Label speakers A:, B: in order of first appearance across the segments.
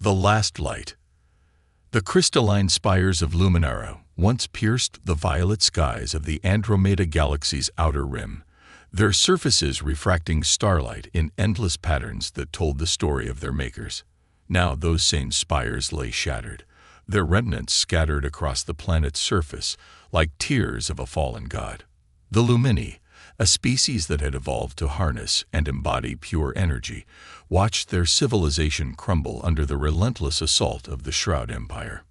A: The last light. The crystalline spires of Luminara once pierced the violet skies of the Andromeda Galaxy's outer rim, their surfaces refracting starlight in endless patterns that told the story of their makers. Now those same spires lay shattered, their remnants scattered across the planet's surface like tears of a fallen god. The Lumini, a species that had evolved to harness and embody pure energy, watched their civilization crumble under the relentless assault of the Shroud Empire.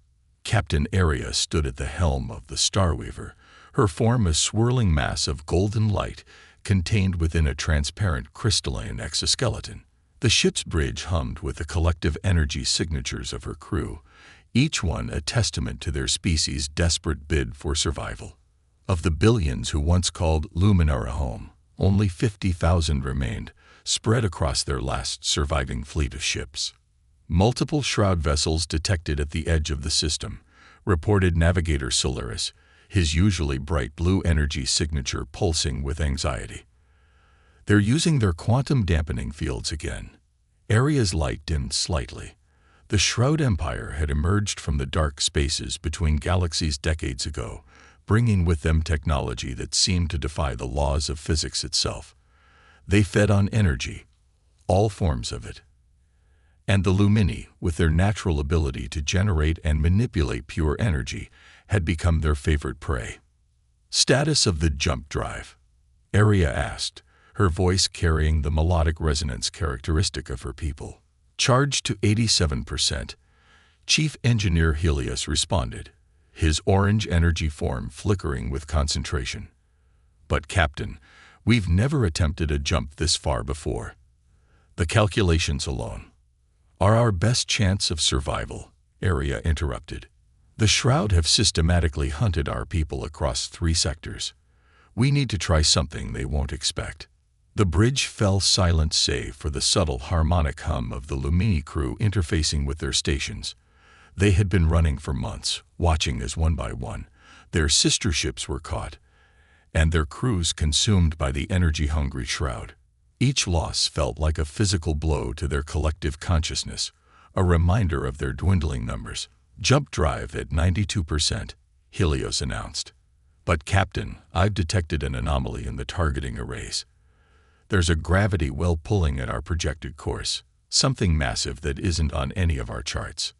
A: Captain Aria stood at the helm of the Starweaver, her form a swirling mass of golden light contained within a transparent crystalline exoskeleton. The ship's bridge hummed with the collective energy signatures of her crew, each one a testament to their species' desperate bid for survival. Of the billions who once called Luminara home, only 50,000 remained, spread across their last surviving fleet of ships. Multiple shroud vessels detected at the edge of the system, reported Navigator Solaris, his usually bright blue energy signature pulsing with anxiety. They're using their quantum dampening fields again. Aria's light dimmed slightly. The Shroud Empire had emerged from the dark spaces between galaxies decades ago, bringing with them technology that seemed to defy the laws of physics itself. They fed on energy, all forms of it. And the Lumini, with their natural ability to generate and manipulate pure energy, had become their favorite prey. Status of the jump drive? Aria asked, her voice carrying the melodic resonance characteristic of her people. Charged to 87%. Chief Engineer Helios responded, his orange energy form flickering with concentration. But Captain, we've never attempted a jump this far before. The calculations alone are our best chance of survival, Aria interrupted. The Shroud have systematically hunted our people across 3 sectors. We need to try something they won't expect. The bridge fell silent save for the subtle harmonic hum of the Lumini crew interfacing with their stations. They had been running for months, watching as one by one their sister ships were caught, and their crews consumed by the energy-hungry Shroud. Each loss felt like a physical blow to their collective consciousness, a reminder of their dwindling numbers. Jump drive at 92%, Helios announced. But Captain, I've detected an anomaly in the targeting arrays. There's a gravity well pulling at our projected course, something massive that isn't on any of our charts.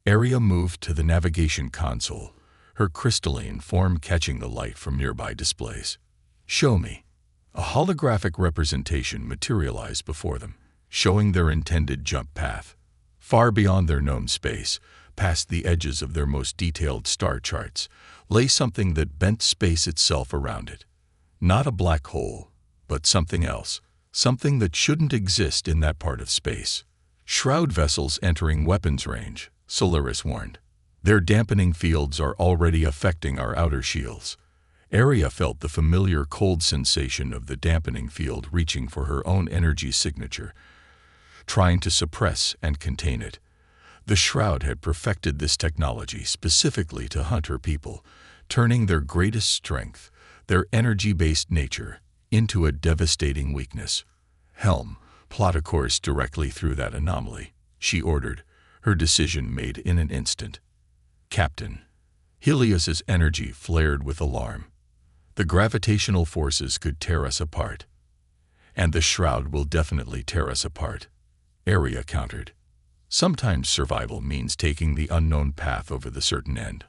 A: Aria moved to the navigation console, her crystalline form catching the light from nearby displays. Show me. A holographic representation materialized before them, showing their intended jump path. Far beyond their known space, past the edges of their most detailed star charts, lay something that bent space itself around it. Not a black hole, but something else, something that shouldn't exist in that part of space. Shroud vessels entering weapons range, Solaris warned. Their dampening fields are already affecting our outer shields. Aria felt the familiar cold sensation of the dampening field reaching for her own energy signature, trying to suppress and contain it. The Shroud had perfected this technology specifically to hunt her people, turning their greatest strength, their energy-based nature, into a devastating weakness. Helm, plot a course directly through that anomaly, she ordered, her decision made in an instant. Captain. Helios's energy flared with alarm. The gravitational forces could tear us apart. And the Shroud will definitely tear us apart, Aria countered. Sometimes survival means taking the unknown path over the certain end.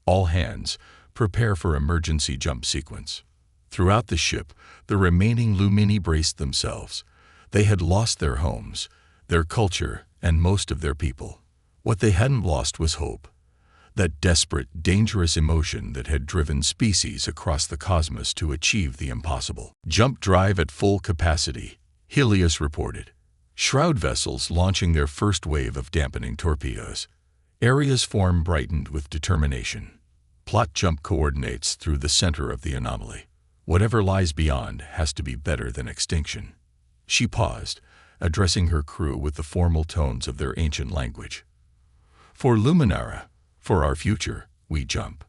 A: All hands, prepare for emergency jump sequence. Throughout the ship, the remaining Lumini braced themselves. They had lost their homes, their culture, and most of their people. What they hadn't lost was hope. That desperate, dangerous emotion that had driven species across the cosmos to achieve the impossible. Jump drive at full capacity, Helios reported. Shroud vessels launching their first wave of dampening torpedoes. Aria's form brightened with determination. Plot jump coordinates through the center of the anomaly. Whatever lies beyond has to be better than extinction. She paused, addressing her crew with the formal tones of their ancient language. For Luminara, for our future, we jump.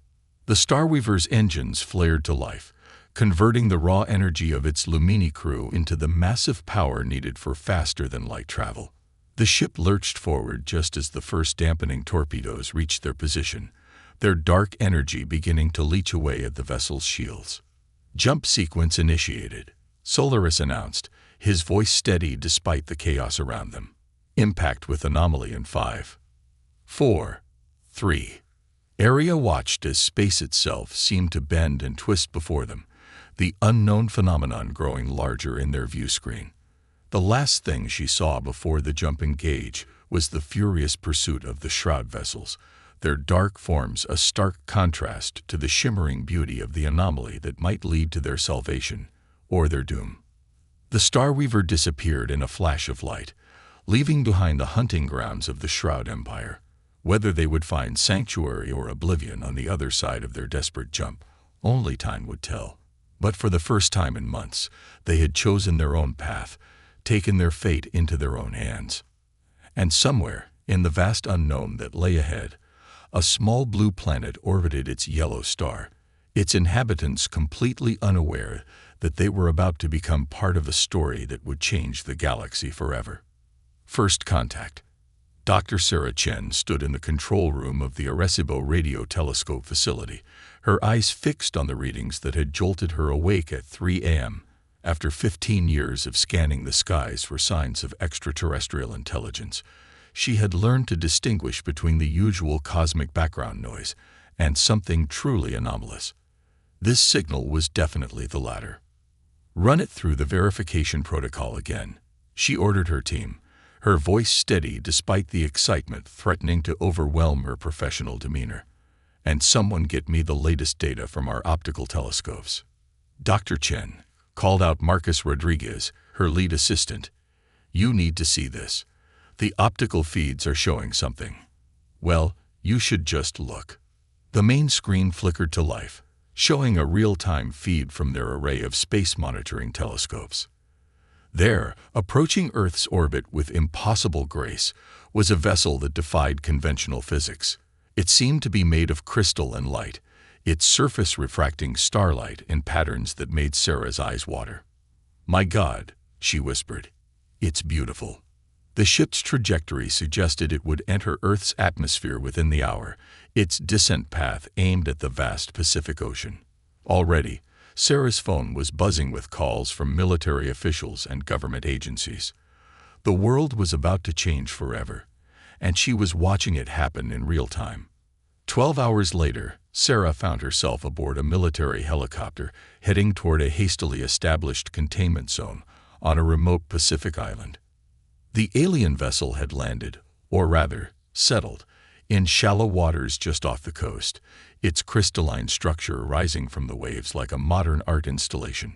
A: The Starweaver's engines flared to life, converting the raw energy of its Lumini crew into the massive power needed for faster-than-light travel. The ship lurched forward just as the first dampening torpedoes reached their position, their dark energy beginning to leach away at the vessel's shields. "Jump sequence initiated," Solaris announced, his voice steady despite the chaos around them. "Impact with anomaly in 5, 4, 3. Area watched as space itself seemed to bend and twist before them, the unknown phenomenon growing larger in their view screen. The last thing she saw before the jump engage was the furious pursuit of the shroud vessels, their dark forms a stark contrast to the shimmering beauty of the anomaly that might lead to their salvation or their doom. The Starweaver disappeared in a flash of light, leaving behind the hunting grounds of the Shroud Empire. Whether they would find sanctuary or oblivion on the other side of their desperate jump, only time would tell. But for the first time in months, they had chosen their own path, taken their fate into their own hands. And somewhere, in the vast unknown that lay ahead, a small blue planet orbited its yellow star, its inhabitants completely unaware that they were about to become part of a story that would change the galaxy forever. First contact. Dr. Sarah Chen stood in the control room of the Arecibo radio telescope facility, her eyes fixed on the readings that had jolted her awake at 3 a.m. After 15 years of scanning the skies for signs of extraterrestrial intelligence, she had learned to distinguish between the usual cosmic background noise and something truly anomalous. This signal was definitely the latter. "Run it through the verification protocol again," she ordered her team, her voice steady despite the excitement threatening to overwhelm her professional demeanor. "And someone get me the latest data from our optical telescopes." "Dr. Chen," called out Marcus Rodriguez, her lead assistant, "you need to see this. The optical feeds are showing something. Well, you should just look." The main screen flickered to life, showing a real-time feed from their array of space monitoring telescopes. There, approaching Earth's orbit with impossible grace, was a vessel that defied conventional physics. It seemed to be made of crystal and light, its surface refracting starlight in patterns that made Sarah's eyes water. "My God," she whispered, "it's beautiful." The ship's trajectory suggested it would enter Earth's atmosphere within the hour, its descent path aimed at the vast Pacific Ocean. Already, Sarah's phone was buzzing with calls from military officials and government agencies. The world was about to change forever, and she was watching it happen in real time. 12 hours later, Sarah found herself aboard a military helicopter heading toward a hastily established containment zone on a remote Pacific island. The alien vessel had landed, or rather, settled, in shallow waters just off the coast, its crystalline structure rising from the waves like a modern art installation.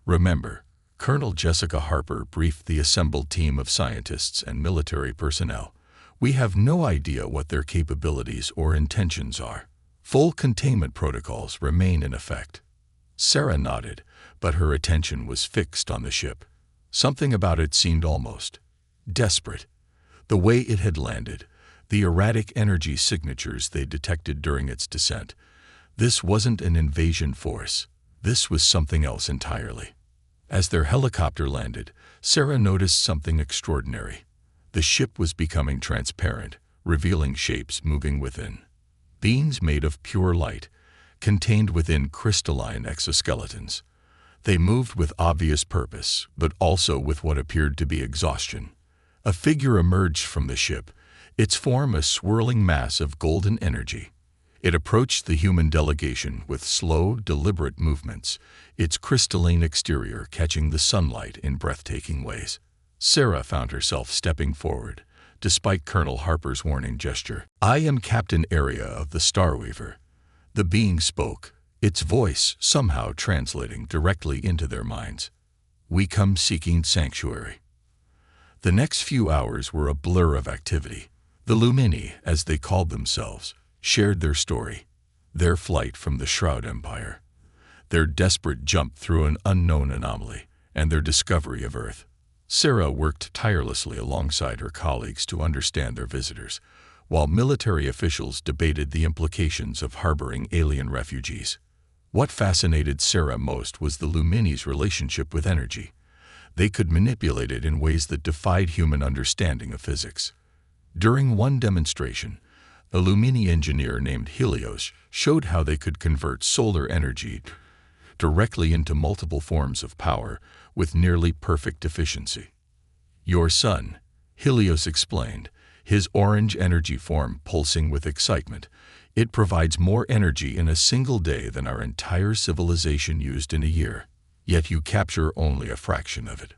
A: "Remember," Colonel Jessica Harper briefed the assembled team of scientists and military personnel, "we have no idea what their capabilities or intentions are. Full containment protocols remain in effect." Sarah nodded, but her attention was fixed on the ship. Something about it seemed almost desperate. The way it had landed, the erratic energy signatures they detected during its descent. This wasn't an invasion force. This was something else entirely. As their helicopter landed, Sarah noticed something extraordinary. The ship was becoming transparent, revealing shapes moving within. Beings made of pure light, contained within crystalline exoskeletons. They moved with obvious purpose, but also with what appeared to be exhaustion. A figure emerged from the ship, its form a swirling mass of golden energy. It approached the human delegation with slow, deliberate movements, its crystalline exterior catching the sunlight in breathtaking ways. Sarah found herself stepping forward, despite Colonel Harper's warning gesture. "I am Captain Area of the Starweaver." The being spoke, its voice somehow translating directly into their minds. "We come seeking sanctuary." The next few hours were a blur of activity. The Lumini, as they called themselves, shared their story, their flight from the Shroud Empire, their desperate jump through an unknown anomaly, and their discovery of Earth. Sarah worked tirelessly alongside her colleagues to understand their visitors, while military officials debated the implications of harboring alien refugees. What fascinated Sarah most was the Lumini's relationship with energy. They could manipulate it in ways that defied human understanding of physics. During one demonstration, a Lumini engineer named Helios showed how they could convert solar energy directly into multiple forms of power with nearly perfect efficiency. "Your sun," Helios explained, his orange energy form pulsing with excitement. "It provides more energy in a single day than our entire civilization used in a year, yet you capture only a fraction of it."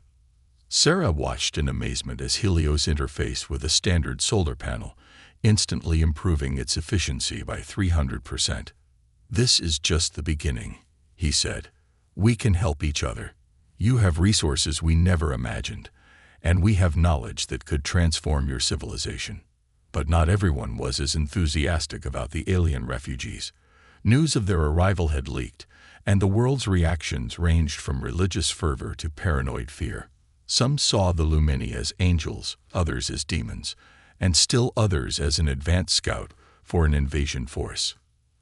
A: Sarah watched in amazement as Helios interfaced with a standard solar panel, instantly improving its efficiency by 300%. "This is just the beginning," he said. "We can help each other. You have resources we never imagined, and we have knowledge that could transform your civilization." But not everyone was as enthusiastic about the alien refugees. News of their arrival had leaked, and the world's reactions ranged from religious fervor to paranoid fear. Some saw the Lumini as angels, others as demons, and still others as an advance scout for an invasion force.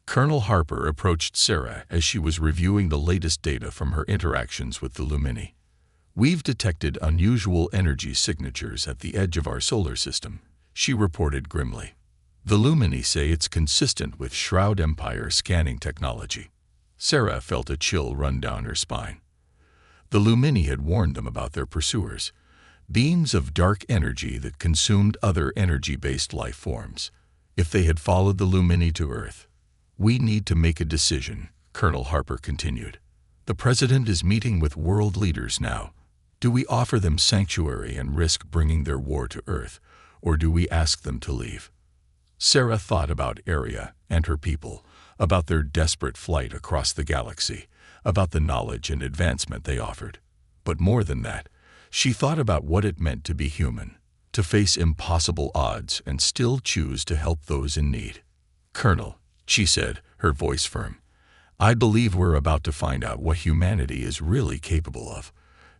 A: Colonel Harper approached Sarah as she was reviewing the latest data from her interactions with the Lumini. "We've detected unusual energy signatures at the edge of our solar system," she reported grimly. "The Lumini say it's consistent with Shroud Empire scanning technology." Sarah felt a chill run down her spine. The Lumini had warned them about their pursuers, beams of dark energy that consumed other energy-based life forms. If they had followed the Lumini to Earth, "We need to make a decision," Colonel Harper continued. "The President is meeting with world leaders now. Do we offer them sanctuary and risk bringing their war to Earth, or do we ask them to leave?" Sarah thought about Arya and her people, about their desperate flight across the galaxy, about the knowledge and advancement they offered. But more than that, she thought about what it meant to be human, to face impossible odds and still choose to help those in need. "Colonel," she said, her voice firm, "I believe we're about to find out what humanity is really capable of.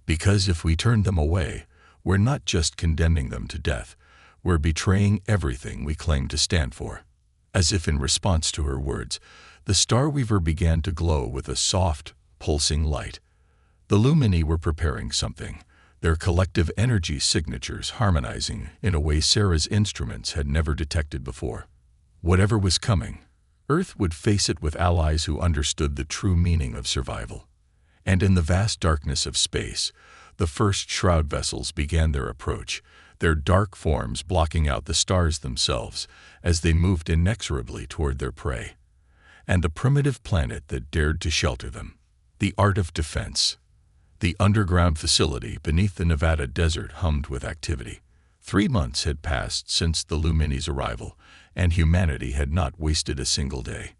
A: Because if we turn them away, we're not just condemning them to death, we're betraying everything we claim to stand for." As if in response to her words, the Star Weaver began to glow with a soft, pulsing light. The Lumini were preparing something, their collective energy signatures harmonizing in a way Sarah's instruments had never detected before. Whatever was coming, Earth would face it with allies who understood the true meaning of survival. And in the vast darkness of space, the first Shroud vessels began their approach, their dark forms blocking out the stars themselves as they moved inexorably toward their prey. And the primitive planet that dared to shelter them, the art of defense. The underground facility beneath the Nevada desert hummed with activity. 3 months had passed since the Lumini's arrival, and humanity had not wasted a single day.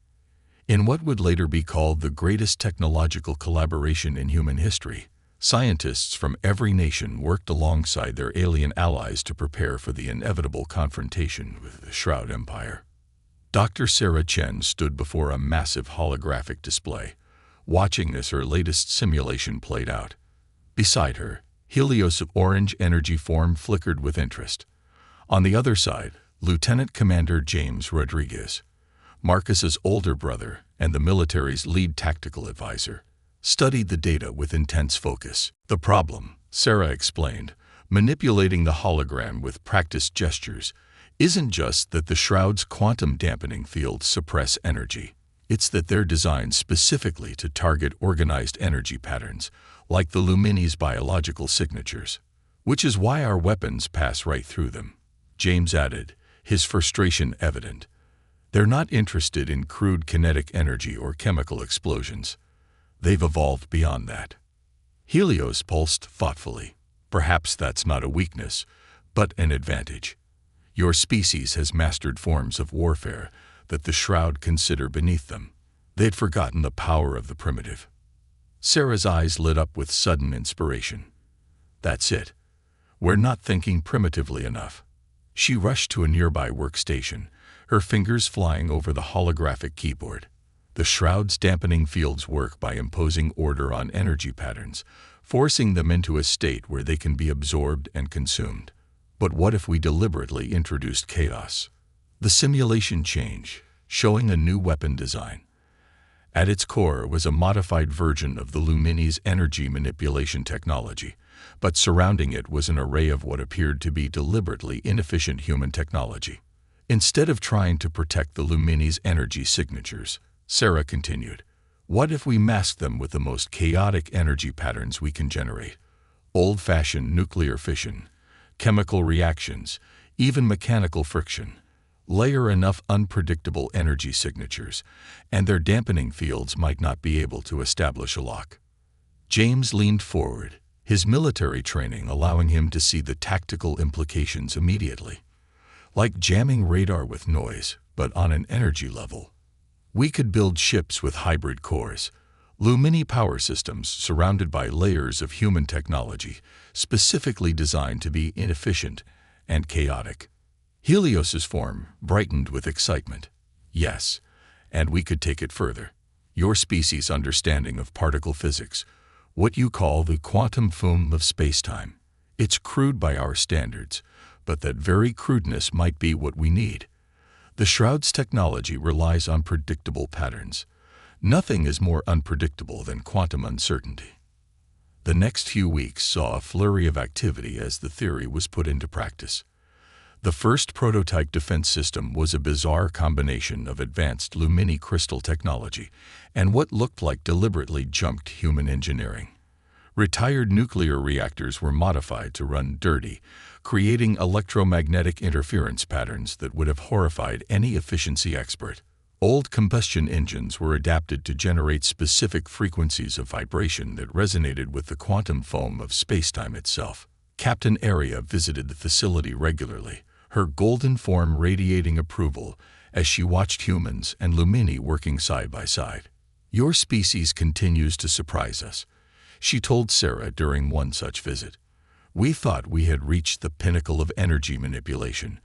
A: In what would later be called the greatest technological collaboration in human history, scientists from every nation worked alongside their alien allies to prepare for the inevitable confrontation with the Shroud Empire. Dr. Sarah Chen stood before a massive holographic display, watching as her latest simulation played out. Beside her, Helios' orange energy form flickered with interest. On the other side, Lieutenant Commander James Rodriguez, Marcus's older brother and the military's lead tactical advisor, studied the data with intense focus. "The problem," Sarah explained, manipulating the hologram with practiced gestures, "isn't just that the Shroud's quantum dampening fields suppress energy. It's that they're designed specifically to target organized energy patterns, like the Lumini's biological signatures, which is why our weapons pass right through them." James added, his frustration evident. "They're not interested in crude kinetic energy or chemical explosions. They've evolved beyond that." Helios pulsed thoughtfully. "Perhaps that's not a weakness, but an advantage. Your species has mastered forms of warfare that the Shroud consider beneath them. They'd forgotten the power of the primitive." Sarah's eyes lit up with sudden inspiration. "That's it. We're not thinking primitively enough." She rushed to a nearby workstation, her fingers flying over the holographic keyboard. The Shroud's dampening fields work by imposing order on energy patterns, forcing them into a state where they can be absorbed and consumed. But what if we deliberately introduced chaos? The simulation changed, showing a new weapon design. At its core was a modified version of the Lumini's energy manipulation technology, but surrounding it was an array of what appeared to be deliberately inefficient human technology. Instead of trying to protect the Lumini's energy signatures, Sarah continued, what if we masked them with the most chaotic energy patterns we can generate? Old-fashioned nuclear fission, chemical reactions, even mechanical friction. Layer enough unpredictable energy signatures, and their dampening fields might not be able to establish a lock. James leaned forward, his military training allowing him to see the tactical implications immediately. Like jamming radar with noise, but on an energy level. We could build ships with hybrid cores, Lumini power systems surrounded by layers of human technology, specifically designed to be inefficient and chaotic. Helios's form brightened with excitement. Yes, and we could take it further. Your species' understanding of particle physics, what you call the quantum foam of spacetime. It's crude by our standards, but that very crudeness might be what we need. The Shroud's technology relies on predictable patterns. Nothing is more unpredictable than quantum uncertainty. The next few weeks saw a flurry of activity as the theory was put into practice. The first prototype defense system was a bizarre combination of advanced Lumini crystal technology and what looked like deliberately junked human engineering. Retired nuclear reactors were modified to run dirty, creating electromagnetic interference patterns that would have horrified any efficiency expert. Old combustion engines were adapted to generate specific frequencies of vibration that resonated with the quantum foam of spacetime itself. Captain Aria visited the facility regularly, her golden form radiating approval as she watched humans and Lumini working side by side. Your species continues to surprise us, she told Sarah during one such visit. We thought we had reached the pinnacle of energy manipulation,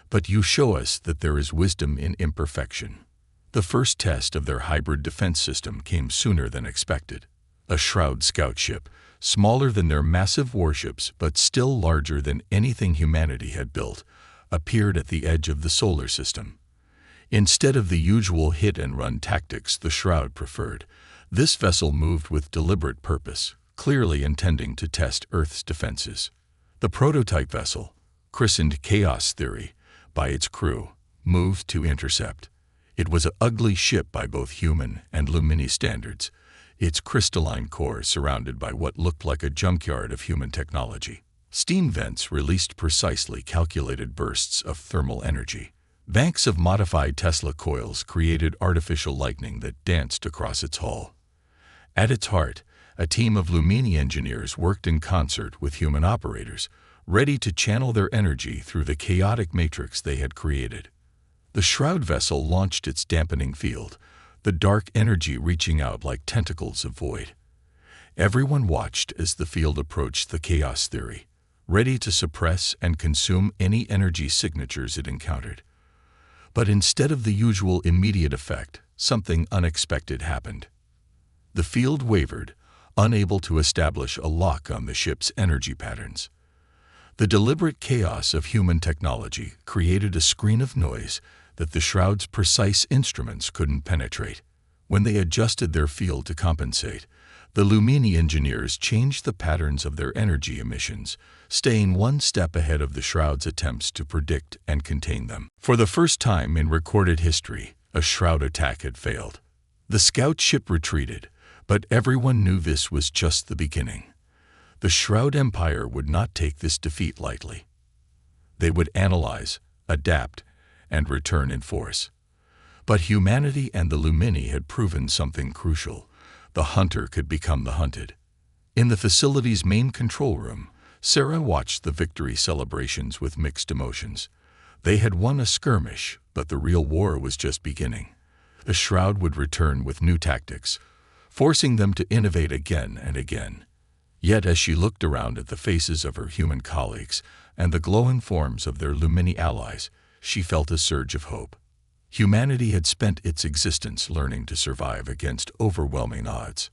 A: but you show us that there is wisdom in imperfection. The first test of their hybrid defense system came sooner than expected. A Shroud scout ship, smaller than their massive warships but still larger than anything humanity had built, appeared at the edge of the solar system. Instead of the usual hit-and-run tactics the Shroud preferred, this vessel moved with deliberate purpose, clearly intending to test Earth's defenses. The prototype vessel, christened Chaos Theory by its crew, moved to intercept. It was an ugly ship by both human and Lumini standards, its crystalline core surrounded by what looked like a junkyard of human technology. Steam vents released precisely calculated bursts of thermal energy. Banks of modified Tesla coils created artificial lightning that danced across its hull. At its heart, a team of Lumini engineers worked in concert with human operators, ready to channel their energy through the chaotic matrix they had created. The Shroud vessel launched its dampening field, the dark energy reaching out like tentacles of void. Everyone watched as the field approached the Chaos Theory, ready to suppress and consume any energy signatures it encountered. But instead of the usual immediate effect, something unexpected happened. The field wavered, unable to establish a lock on the ship's energy patterns. The deliberate chaos of human technology created a screen of noise that the Shroud's precise instruments couldn't penetrate. When they adjusted their field to compensate, the Lumini engineers changed the patterns of their energy emissions, staying one step ahead of the Shroud's attempts to predict and contain them. For the first time in recorded history, a Shroud attack had failed. The scout ship retreated, but everyone knew this was just the beginning. The Shroud Empire would not take this defeat lightly. They would analyze, adapt, and return in force. But humanity and the Lumini had proven something crucial. The hunter could become the hunted. In the facility's main control room, Sarah watched the victory celebrations with mixed emotions. They had won a skirmish, but the real war was just beginning. The Shroud would return with new tactics, forcing them to innovate again and again. Yet as she looked around at the faces of her human colleagues and the glowing forms of their Lumini allies, she felt a surge of hope. Humanity had spent its existence learning to survive against overwhelming odds.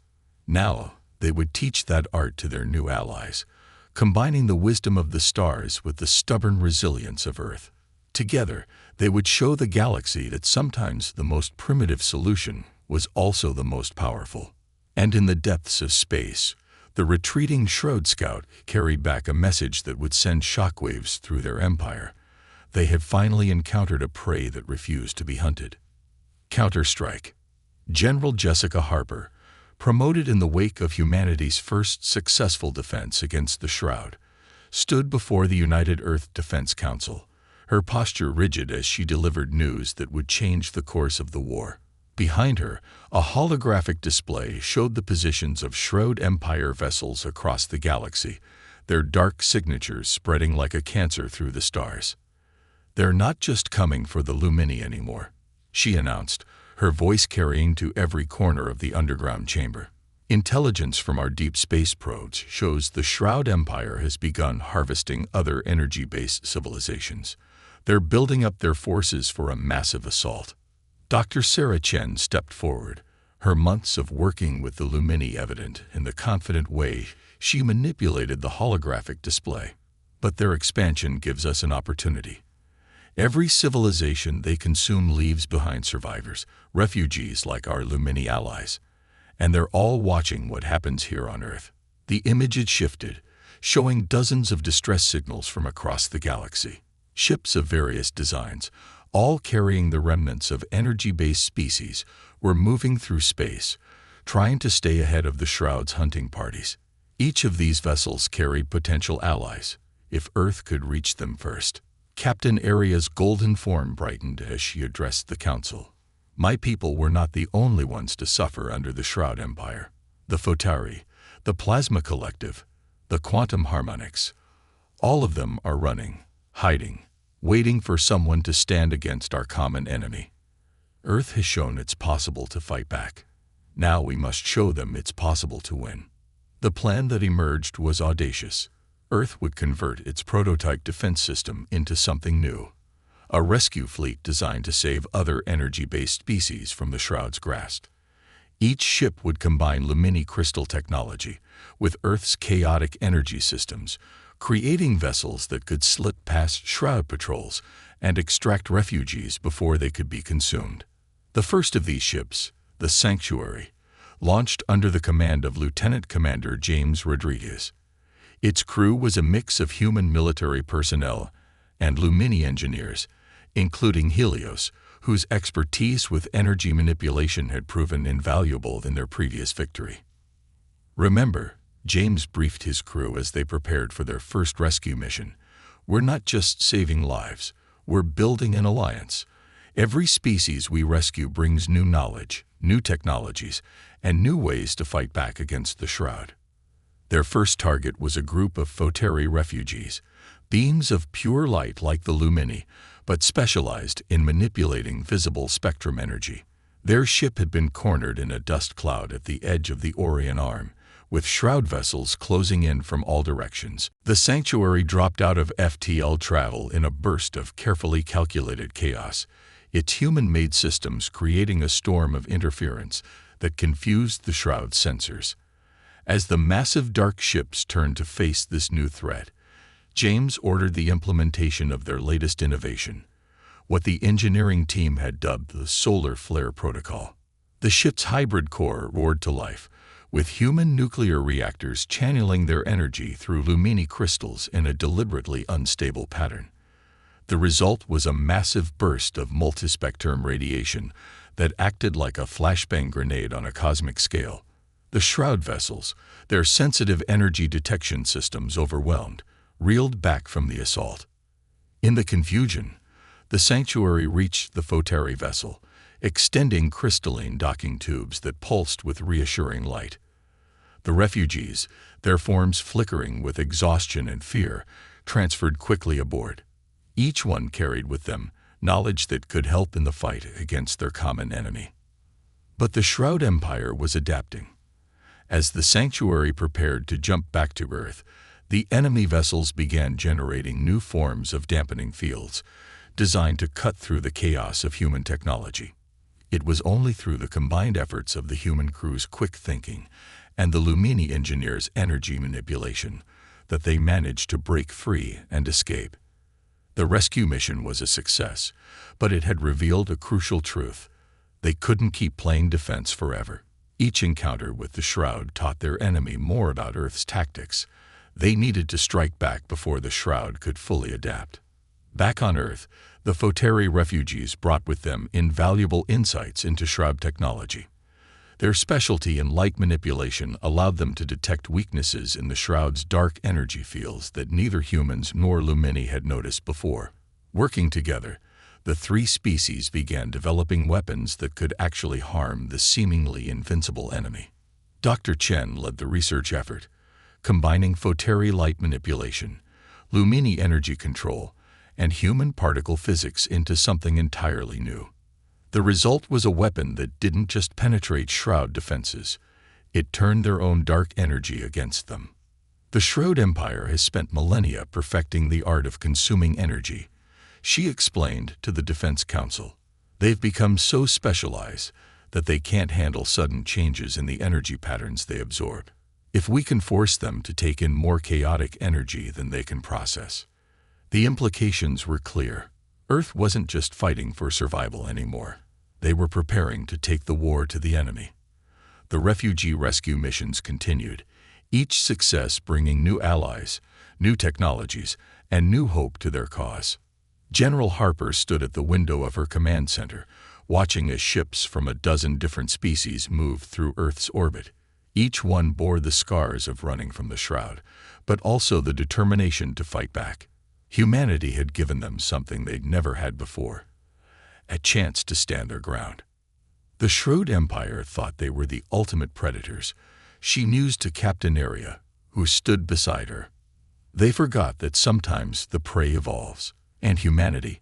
A: Now, they would teach that art to their new allies, combining the wisdom of the stars with the stubborn resilience of Earth. Together, they would show the galaxy that sometimes the most primitive solution was also the most powerful. And in the depths of space, The retreating Shroud Scout carried back a message that would send shockwaves through their empire. They had finally encountered a prey that refused to be hunted. Counterstrike. General Jessica Harper, promoted in the wake of humanity's first successful defense against the Shroud, stood before the United Earth Defense Council, her posture rigid as she delivered news that would change the course of the war. Behind her, a holographic display showed the positions of Shroud Empire vessels across the galaxy, their dark signatures spreading like a cancer through the stars. "They're not just coming for the Lumini anymore," she announced, her voice carrying to every corner of the underground chamber. "Intelligence from our deep space probes shows the Shroud Empire has begun harvesting other energy-based civilizations. They're building up their forces for a massive assault." Dr. Sarah Chen stepped forward, her months of working with the Lumini evident in the confident way she manipulated the holographic display. "But their expansion gives us an opportunity. Every civilization they consume leaves behind survivors, refugees like our Lumini allies. And they're all watching what happens here on Earth." The image had shifted, showing dozens of distress signals from across the galaxy. Ships of various designs, all carrying the remnants of energy-based species, were moving through space, trying to stay ahead of the Shroud's hunting parties. Each of these vessels carried potential allies, if Earth could reach them first. Captain Aria's golden form brightened as she addressed the council. "My people were not the only ones to suffer under the Shroud Empire. The Photari, the Plasma Collective, the Quantum Harmonics, all of them are running, hiding, waiting for someone to stand against our common enemy. Earth has shown it's possible to fight back. Now we must show them it's possible to win." The plan that emerged was audacious. Earth would convert its prototype defense system into something new, a rescue fleet designed to save other energy-based species from the Shroud's grasp. Each ship would combine Lumini crystal technology with Earth's chaotic energy systems, creating vessels that could slip past Shroud patrols and extract refugees before they could be consumed. The first of these ships, the Sanctuary, launched under the command of Lieutenant Commander James Rodriguez. Its crew was a mix of human military personnel and Lumini engineers, including Helios, whose expertise with energy manipulation had proven invaluable in their previous victory. "Remember," James briefed his crew as they prepared for their first rescue mission, "we're not just saving lives, we're building an alliance. Every species we rescue brings new knowledge, new technologies, and new ways to fight back against the Shroud." Their first target was a group of Photari refugees, beings of pure light like the Lumini, but specialized in manipulating visible spectrum energy. Their ship had been cornered in a dust cloud at the edge of the Orion Arm, with Shroud vessels closing in from all directions. The Sanctuary dropped out of FTL travel in a burst of carefully calculated chaos, its human-made systems creating a storm of interference that confused the Shroud's sensors. As the massive dark ships turned to face this new threat, James ordered the implementation of their latest innovation, what the engineering team had dubbed the Solar Flare Protocol. The ship's hybrid core roared to life, with human nuclear reactors channeling their energy through Lumini crystals in a deliberately unstable pattern. The result was a massive burst of multispectrum radiation that acted like a flashbang grenade on a cosmic scale. The Shroud vessels, their sensitive energy detection systems overwhelmed, reeled back from the assault. In the confusion, the Sanctuary reached the Photari vessel, extending crystalline docking tubes that pulsed with reassuring light. The refugees, their forms flickering with exhaustion and fear, transferred quickly aboard. Each one carried with them knowledge that could help in the fight against their common enemy. But the Shroud Empire was adapting. As the Sanctuary prepared to jump back to Earth, the enemy vessels began generating new forms of dampening fields, designed to cut through the chaos of human technology. It was only through the combined efforts of the human crew's quick thinking and the Lumini engineers' energy manipulation that they managed to break free and escape. The rescue mission was a success, but it had revealed a crucial truth. They couldn't keep playing defense forever. Each encounter with the Shroud taught their enemy more about Earth's tactics. They needed to strike back before the Shroud could fully adapt. Back on Earth, the Foteri refugees brought with them invaluable insights into Shroud technology. Their specialty in light manipulation allowed them to detect weaknesses in the Shroud's dark energy fields that neither humans nor Lumini had noticed before. Working together, the three species began developing weapons that could actually harm the seemingly invincible enemy. Dr. Chen led the research effort, combining Foteri light manipulation, Lumini energy control, and human particle physics into something entirely new. The result was a weapon that didn't just penetrate Shroud defenses, it turned their own dark energy against them. The Shroud Empire has spent millennia perfecting the art of consuming energy, she explained to the Defense Council. They've become so specialized that they can't handle sudden changes in the energy patterns they absorb. If we can force them to take in more chaotic energy than they can process. The implications were clear. Earth wasn't just fighting for survival anymore. They were preparing to take the war to the enemy. The refugee rescue missions continued, each success bringing new allies, new technologies, and new hope to their cause. General Harper stood at the window of her command center, watching as ships from a dozen different species moved through Earth's orbit. Each one bore the scars of running from the Shroud, but also the determination to fight back. Humanity had given them something they'd never had before, a chance to stand their ground. The Shroud Empire thought they were the ultimate predators, she mused to Captain Aria, who stood beside her. They forgot that sometimes the prey evolves. And humanity,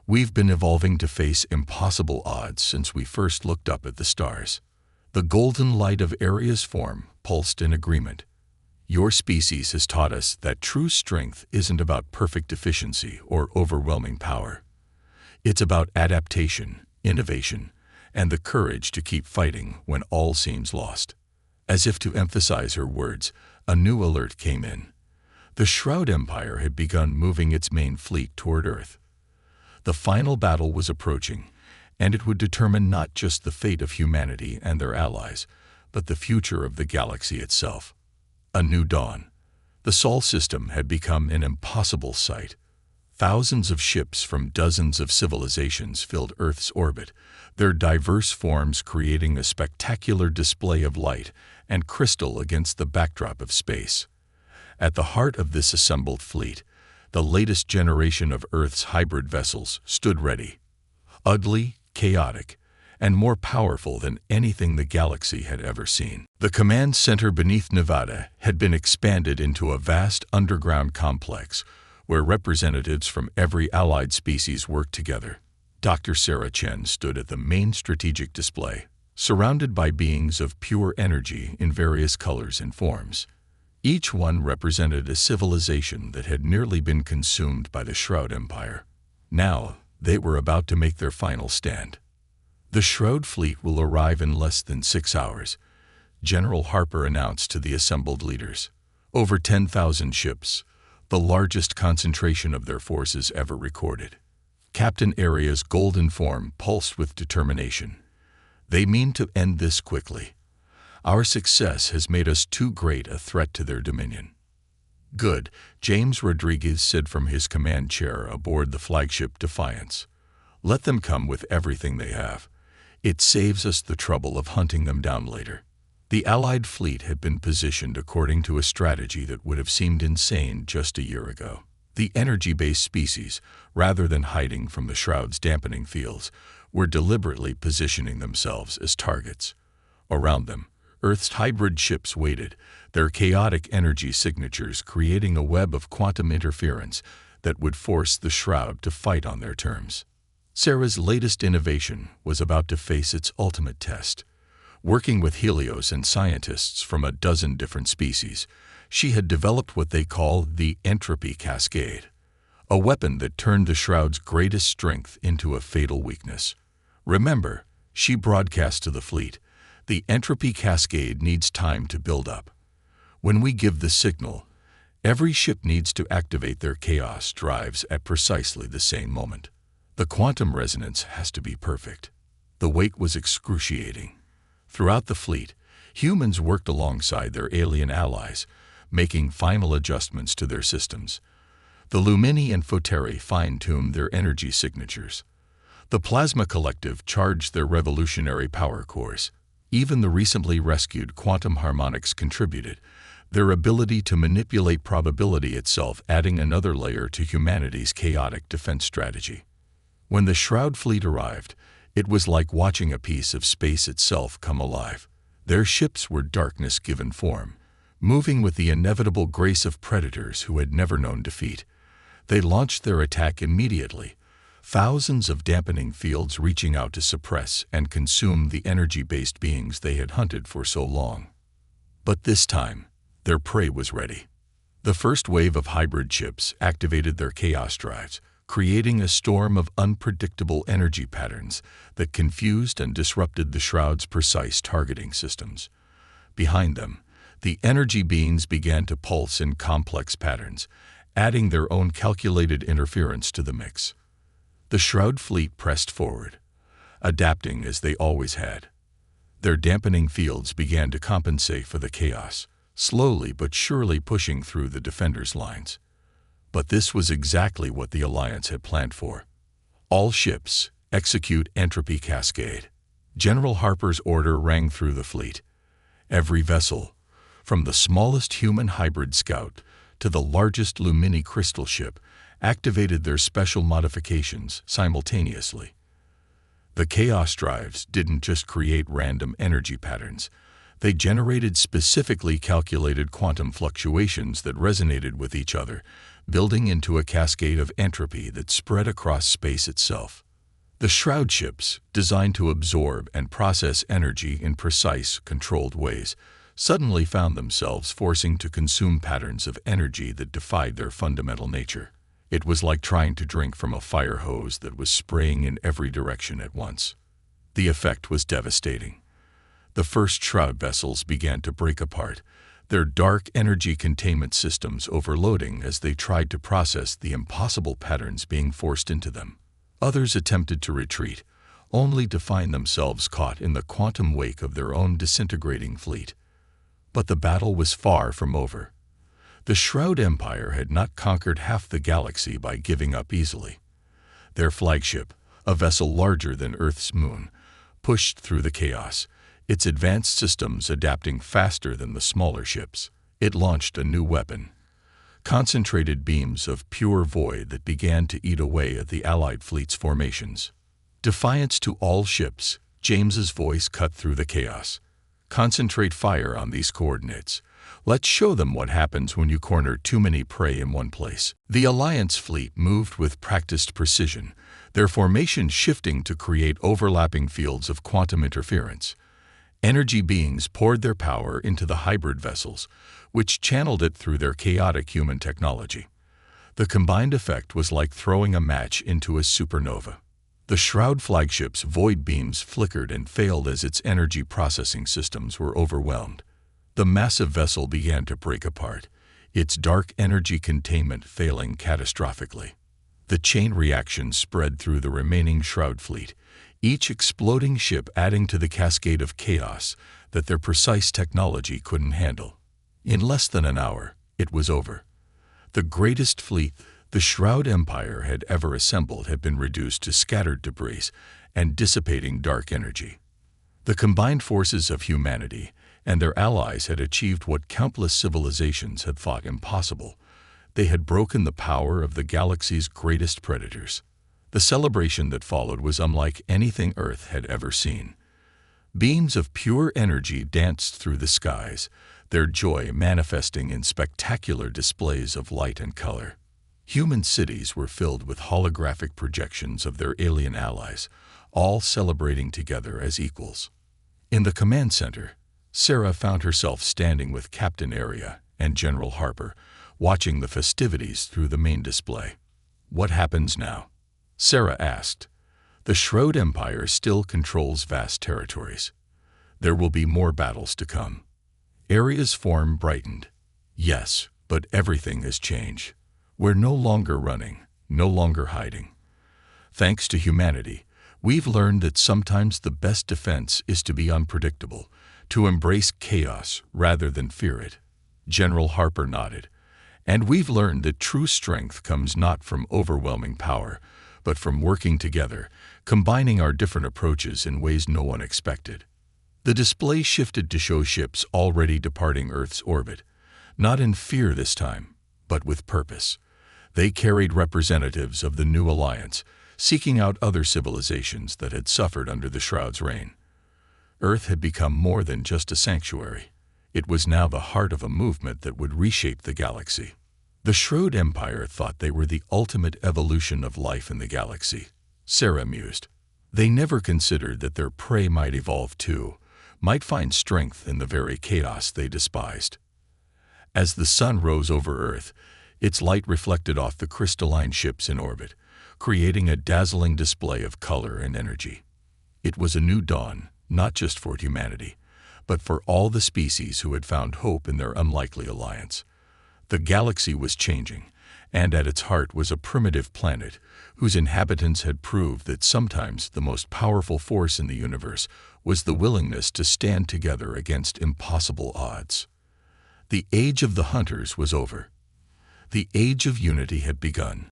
A: we've been evolving to face impossible odds since we first looked up at the stars. The golden light of Aria's form pulsed in agreement. Your species has taught us that true strength isn't about perfect efficiency or overwhelming power. It's about adaptation, innovation, and the courage to keep fighting when all seems lost. As if to emphasize her words, a new alert came in. The Shroud Empire had begun moving its main fleet toward Earth. The final battle was approaching, and it would determine not just the fate of humanity and their allies, but the future of the galaxy itself. A new dawn. The Sol system had become an impossible sight. Thousands of ships from dozens of civilizations filled Earth's orbit, their diverse forms creating a spectacular display of light and crystal against the backdrop of space. At the heart of this assembled fleet, the latest generation of Earth's hybrid vessels stood ready. Ugly, chaotic, and more powerful than anything the galaxy had ever seen. The command center beneath Nevada had been expanded into a vast underground complex where representatives from every allied species worked together. Dr. Sarah Chen stood at the main strategic display, surrounded by beings of pure energy in various colors and forms. Each one represented a civilization that had nearly been consumed by the Shroud Empire. Now, they were about to make their final stand. The Shroud fleet will arrive in less than 6 hours, General Harper announced to the assembled leaders. Over 10,000 ships, the largest concentration of their forces ever recorded. Captain Aria's golden form pulsed with determination. They mean to end this quickly. Our success has made us too great a threat to their dominion. Good, James Rodriguez said from his command chair aboard the flagship Defiance. Let them come with everything they have. It saves us the trouble of hunting them down later. The Allied fleet had been positioned according to a strategy that would have seemed insane just a year ago. The energy-based species, rather than hiding from the Shroud's dampening fields, were deliberately positioning themselves as targets. Around them, Earth's hybrid ships waited, their chaotic energy signatures creating a web of quantum interference that would force the Shroud to fight on their terms. Sarah's latest innovation was about to face its ultimate test. Working with Helios and scientists from a dozen different species, she had developed what they call the entropy cascade, a weapon that turned the Shroud's greatest strength into a fatal weakness. Remember, she broadcast to the fleet, the entropy cascade needs time to build up. When we give the signal, every ship needs to activate their chaos drives at precisely the same moment. The quantum resonance has to be perfect. The weight was excruciating. Throughout the fleet, Humans worked alongside their alien allies, making final adjustments to their systems. The Lumini and Photeri fine-tuned their energy signatures. The Plasma Collective charged their revolutionary power cores. Even the recently rescued quantum harmonics contributed, their ability to manipulate probability itself adding another layer to humanity's chaotic defense strategy. When the Shroud fleet arrived, it was like watching a piece of space itself come alive. Their ships were darkness given form, moving with the inevitable grace of predators who had never known defeat. They launched their attack immediately, thousands of dampening fields reaching out to suppress and consume the energy-based beings they had hunted for so long. But this time, their prey was ready. The first wave of hybrid ships activated their chaos drives, creating a storm of unpredictable energy patterns that confused and disrupted the Shroud's precise targeting systems. Behind them, the energy beings began to pulse in complex patterns, adding their own calculated interference to the mix. The Shroud fleet pressed forward, adapting as they always had. Their dampening fields began to compensate for the chaos, slowly but surely pushing through the defenders' lines. But this was exactly what the Alliance had planned for. All ships, execute entropy cascade. General Harper's order rang through the fleet. Every vessel, from the smallest human hybrid scout to the largest Lumini crystal ship, activated their special modifications simultaneously. The chaos drives didn't just create random energy patterns. They generated specifically calculated quantum fluctuations that resonated with each other, building into a cascade of entropy that spread across space itself. The Shroud ships, designed to absorb and process energy in precise, controlled ways, suddenly found themselves forcing to consume patterns of energy that defied their fundamental nature. It was like trying to drink from a fire hose that was spraying in every direction at once. The effect was devastating. The first Shroud vessels began to break apart, their dark energy containment systems overloading as they tried to process the impossible patterns being forced into them. Others attempted to retreat, only to find themselves caught in the quantum wake of their own disintegrating fleet. But the battle was far from over. The Shroud Empire had not conquered half the galaxy by giving up easily. Their flagship, a vessel larger than Earth's moon, pushed through the chaos, its advanced systems adapting faster than the smaller ships. It launched a new weapon, concentrated beams of pure void that began to eat away at the Allied fleet's formations. Defiance to all ships, James's voice cut through the chaos. Concentrate fire on these coordinates. Let's show them what happens when you corner too many prey in one place. The Alliance fleet moved with practiced precision, their formation shifting to create overlapping fields of quantum interference. Energy beings poured their power into the hybrid vessels, which channeled it through their chaotic human technology. The combined effect was like throwing a match into a supernova. The Shroud flagship's void beams flickered and failed as its energy processing systems were overwhelmed. The massive vessel began to break apart, its dark energy containment failing catastrophically. The chain reaction spread through the remaining Shroud fleet, each exploding ship adding to the cascade of chaos that their precise technology couldn't handle. In less than an hour, it was over. The greatest fleet the Shroud Empire had ever assembled had been reduced to scattered debris and dissipating dark energy. The combined forces of humanity and their allies had achieved what countless civilizations had thought impossible. They had broken the power of the galaxy's greatest predators. The celebration that followed was unlike anything Earth had ever seen. Beams of pure energy danced through the skies, their joy manifesting in spectacular displays of light and color. Human cities were filled with holographic projections of their alien allies, all celebrating together as equals. In the command center, Sarah found herself standing with Captain Aria and General Harper, watching the festivities through the main display. "What happens now?" Sarah asked. "The Shroud Empire still controls vast territories. There will be more battles to come." Aria's form brightened. "Yes, but everything has changed. We're no longer running, no longer hiding. Thanks to humanity, we've learned that sometimes the best defense is to be unpredictable, to embrace chaos rather than fear it. General Harper nodded. And we've learned that true strength comes not from overwhelming power, but from working together, combining our different approaches in ways no one expected. The display shifted to show ships already departing Earth's orbit, not in fear this time, but with purpose. They carried representatives of the new alliance, seeking out other civilizations that had suffered under the Shroud's reign. Earth had become more than just a sanctuary. It was now the heart of a movement that would reshape the galaxy. The Shroud Empire thought they were the ultimate evolution of life in the galaxy, Sarah mused. They never considered that their prey might evolve too, might find strength in the very chaos they despised. As the sun rose over Earth, its light reflected off the crystalline ships in orbit, creating a dazzling display of color and energy. It was a new dawn, not just for humanity, but for all the species who had found hope in their unlikely alliance. The galaxy was changing, and at its heart was a primitive planet whose inhabitants had proved that sometimes the most powerful force in the universe was the willingness to stand together against impossible odds. The age of the hunters was over. The age of unity had begun.